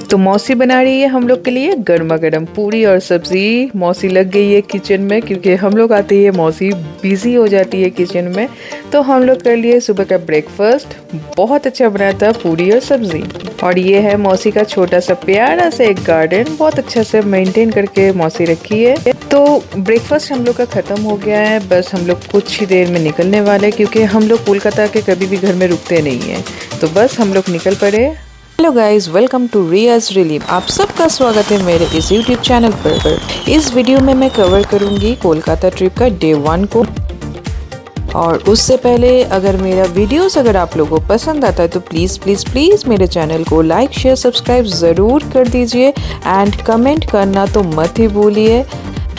तो मौसी बना रही है हम लोग के लिए गर्मा गर्म पूरी और सब्जी। मौसी लग गई है किचन में क्योंकि हम लोग आते ही मौसी बिजी हो जाती है किचन में। तो हम लोग कर लिए सुबह का ब्रेकफास्ट। बहुत अच्छा बना था पूरी और सब्जी। और ये है मौसी का छोटा सा प्यारा सा एक गार्डन, बहुत अच्छा से मेंटेन करके मौसी रखी है। तो ब्रेकफास्ट हम लोग का ख़त्म हो गया है, बस हम लोग कुछ ही देर में निकलने वाले हैं क्योंकि हम लोग कोलकाता के कभी भी घर में रुकते नहीं हैं। तो बस हम लोग निकल पड़े। Hello guys, welcome to Riyaz relief. आप सबका स्वागत है मेरे इस यूट्यूब चैनल पर। इस वीडियो में मैं कवर करूंगी कोलकाता ट्रिप का डे 1 को। और उससे पहले अगर मेरा वीडियोस अगर आप लोगों को पसंद आता है तो प्लीज़ प्लीज़ प्लीज़ मेरे चैनल को लाइक शेयर सब्सक्राइब ज़रूर कर दीजिए एंड कमेंट करना तो मत ही भूलिए।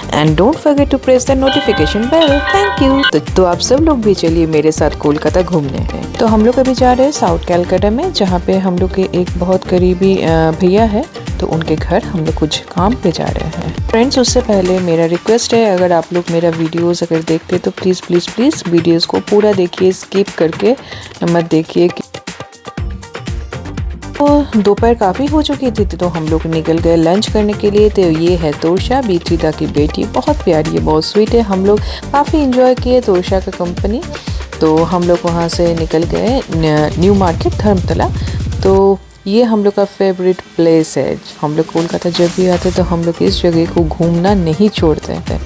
And don't forget to press the notification bell. Thank you. तो आप सब लोग भी चलिए मेरे साथ कोलकाता घूमने हैं। तो हम लोग अभी जा रहे हैं साउथ कैलकाटा में, जहाँ पे हम लोग के एक बहुत करीबी भैया है, तो उनके घर हम लोग कुछ काम पे जा रहे हैं। फ्रेंड्स, उससे पहले मेरा रिक्वेस्ट है, अगर आप लोग मेरा वीडियोस अगर देखते तो प्लीज़ प्लीज़ प्लीज़ वीडियोस को पूरा देखिए, स्किप करके मत देखिए। तो दोपहर काफ़ी हो चुकी थी तो हम लोग निकल गए लंच करने के लिए। तो ये है तोशा, बीत्रिता की बेटी, बहुत प्यारी है, बहुत स्वीट है। हम लोग काफ़ी इंजॉय किए तोशा का कंपनी। तो हम लोग वहाँ से निकल गए न्यू मार्केट धर्मतला। तो ये हम लोग का फेवरेट प्लेस है। हम लोग कोलकाता जब भी आते तो हम लोग इस जगह को घूमना नहीं छोड़ते हैं।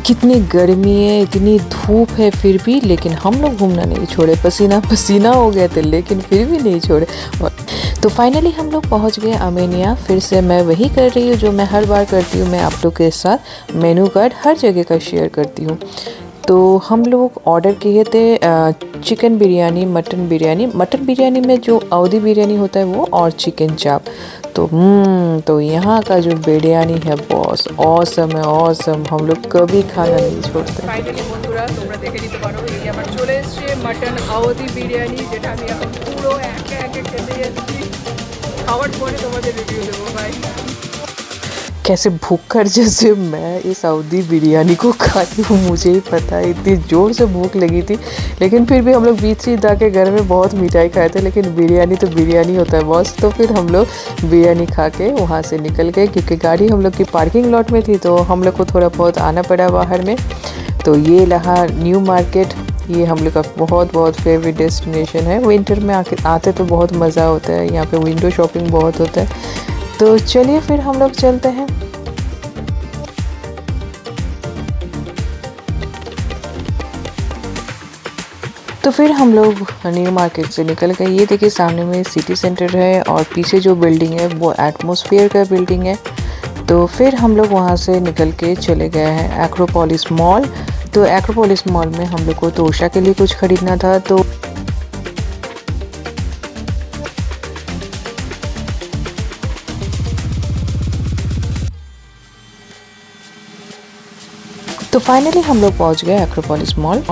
कितनी गर्मी है, इतनी धूप है फिर भी, लेकिन हम लोग घूमना नहीं छोड़े। पसीना पसीना हो गए थे लेकिन फिर भी नहीं छोड़े। तो फाइनली हम लोग पहुंच गए अमेनिया। फिर से मैं वही कर रही हूँ जो मैं हर बार करती हूँ, मैं आप लोग के साथ मेनू कार्ड हर जगह का शेयर करती हूँ। तो हम लोग ऑर्डर किए थे chicken biryani, mutton biryani. Mutton biryani में जो अवधी बिरयानी होता है वो, और चिकन चाप। तो यहाँ का जो बिरयानी है बॉस ऑसम है, ऑसम। हम लोग कभी खाना नहीं छोड़ते। फाइनली बंधुरा তোমরা দেখে নিতে পারো, এই আমার চলে এসেছে মটন अवधी বিরিয়ানি, যেটা আমি এখন পুরো একে একে খেতে যাচ্ছি। খাওয়ার পরে তোমাদের রিভিউ দেবো ভাই। कैसे भूखकर जैसे मैं इस अवधी बिरयानी को खाती हूँ, मुझे ही पता है, इतनी ज़ोर से भूख लगी थी। लेकिन फिर भी हम लोग बीत्रिता के घर में बहुत मिठाई खाए थे, लेकिन बिरयानी तो बिरयानी होता है बॉस। तो फिर हम लोग बिरयानी खा के वहाँ से निकल गए क्योंकि गाड़ी हम लोग की पार्किंग लॉट में थी, तो हम लोग को थोड़ा बहुत आना पड़ा बाहर में। तो ये रहा न्यू मार्केट। ये हम लोग का बहुत बहुत फेवरेट डेस्टिनेशन है। विंटर में आते तो बहुत मज़ा होता है, यहाँ पे विंडो शॉपिंग बहुत होता है। तो चलिए फिर हम लोग चलते हैं। तो फिर हम लोग न्यू मार्केट से निकल गए। ये देखिए सामने में सिटी सेंटर है और पीछे जो बिल्डिंग है वो एटमॉस्फेयर का बिल्डिंग है। तो फिर हम लोग वहाँ से निकल के चले गए हैं एक्रोपोलिस मॉल। तो एक्रोपोलिस मॉल में हम लोग को तोशा के लिए कुछ खरीदना था। तो फाइनली हम लोग पहुंच गए एक्रोपोलिस मॉल।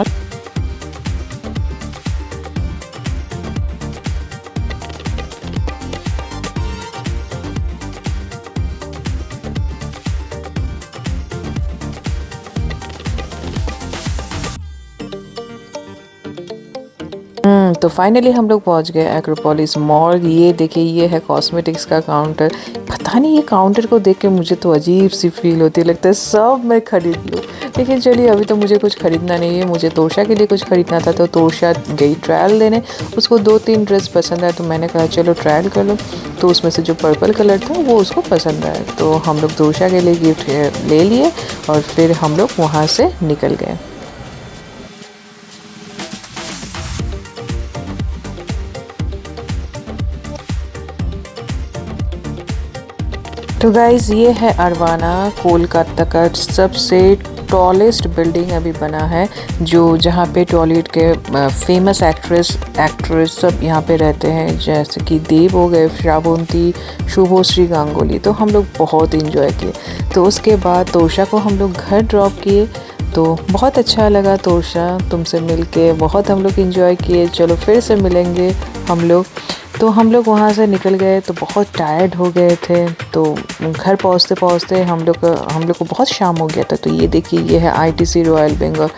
तो फाइनली हम लोग पहुंच गए एक्रोपोलिस मॉल। ये देखिए, ये है कॉस्मेटिक्स का काउंटर। पता नहीं ये काउंटर को देख के मुझे तो अजीब सी फील होती है, लगता है सब मैं खरीद लूँ। लेकिन चलिए, अभी तो मुझे कुछ खरीदना नहीं है। मुझे तोशा के लिए कुछ खरीदना था, तो तोशा गई ट्रायल देने। उसको 2-3 ड्रेस पसंद आया तो मैंने कहा चलो ट्रायल कर लो। तो उसमें से जो पर्पल कलर था वो उसको पसंद आया, तो हम लोग तोशा के लिए गिफ्ट ले लिए और फिर हम लोग वहाँ से निकल गए। तो गाइज़, ये है अरवाना, कोलकाता का सबसे टॉलेस्ट बिल्डिंग अभी बना है, जो जहाँ पे टॉलीवुड के फेमस एक्ट्रेस सब यहाँ पे रहते हैं, जैसे कि देव हो गए, श्रावंती, शुभश्री गांगुली। तो हम लोग बहुत इंजॉय किए। तो उसके बाद तोशा को हम लोग घर ड्रॉप किए। तो बहुत अच्छा लगा तोशा, तुमसे मिलके बहुत हम लोग इंजॉय किए। चलो फिर से मिलेंगे हम लोग। तो हम लोग वहाँ से निकल गए तो बहुत टायर्ड हो गए थे। तो घर पहुँचते पहुँचते हम लोग को बहुत शाम हो गया था। तो ये देखिए, ये है ITC रॉयल बेंगल।